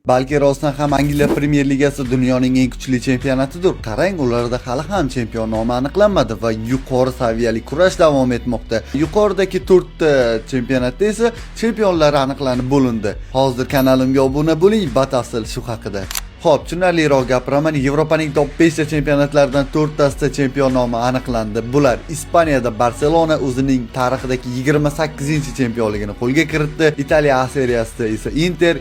Balki rostdan ham Angliya Premyer Ligasi dunyoning eng kuchli chempionatidir. Qarang, ularda hali ham chempion nomi aniqlanmadi va yuqori saviyali kurash davom etmoqda. Yuqoridagi 4 ta chempionatda esa chempionlar aniqlanib bo'lindi. Hozir kanalimga obuna bo'ling batafsil shu haqida. Xo'p, tushunarliroq gapiraman. Yevropaning top 5 ta chempionatlaridan 4 tasida chempion nomi aniqlandi. Bular Ispaniyada Barselona o'zining tarixidagi 28-chempionligini qo'lga kiritdi. Italiya A seriyasida esa Inter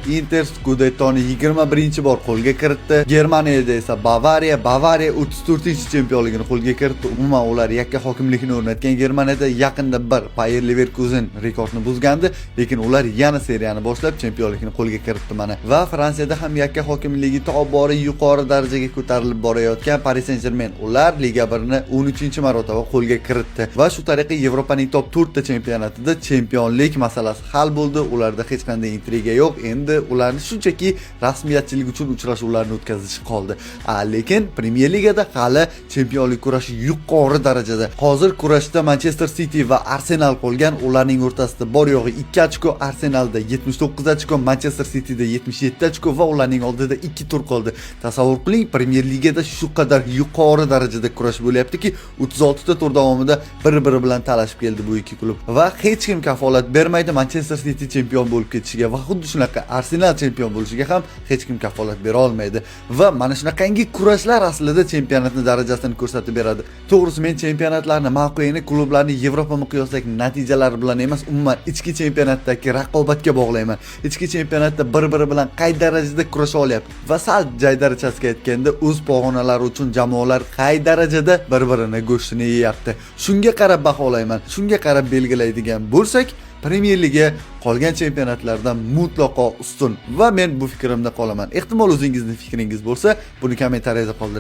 Scudettoni 21-bor qo'lga kiritdi. Germaniyada esa Bavariya 34-chempionligini qo'lga kiritdi. Umuman ular yakka hokimlikni o'rnatgan. Germaniyada yaqinda bir Bayer Leverkusen rekordni buzgandi, lekin ular yana seriyani boshlab chempionlikni qo'lga kiritdi mana. Va Fransiyada ham yakka hokimligi tobora yuqori darajaga ko'tarilib borayotgan Paris Saint-Germain ular Liga 1ni 13-marotaba qo'lga kiritdi va shu tariqa Yevropaning top 4 ta chempionatida chempionlik masalasi hal bo'ldi. Ularda hech qanday intriga yo'q. Endi ularni shunchaki rasmiyatchilik uchun uchrashuvlarni o'tkazish qoldi. Lekin Premier Ligada hali chempionlik kurashi yuqori darajada. Hozir kurashda Manchester City va Arsenal qolgan. Ularning o'rtasida bor yo'g'i 2 ochko, Arsenalda 79 ochko, Manchester Cityda 77 ochko va ularning oldida 2 tur qoldi. Tasavvur qiling, Premier Ligada shu qadar yuqori darajada kurash bo'lyaptiki, 36 ta tur davomida bir-biri bilan talashib keldi bu ikki klub. Va hech kim kafolat bermaydi Manchester City chempion bo'lib ketishiga va xuddi shunaqa Arsenal chempion bo'lishiga ham hech kim kafolat bera olmaydi. Va mana shunaqangi kurashlar aslida chempionatning darajasini ko'rsatib beradi. To'g'risi, men chempionatlarni mavqeini klublarning Yevropa miqyosidagi natijalari bilan emas, umuman ichki chempionatdagi raqobatga bog'layman. Ichki chempionatda bir-biri bilan qay darajada kurasha olyapti va sal jaydarachasiga aytganda o'z pog'onalari uchun jamoalar qay darajada bir-birini go'shtini yeyapti. Shunga qarab baholayman. Shunga qarab belgilaydigan bo'lsak, Premier Liga qolgan chempionatlardan mutlaqo ustun va men bu fikrimda qolaman. Ehtimol o'zingizning fikringiz bo'lsa, buni kommentariyada qoldiring.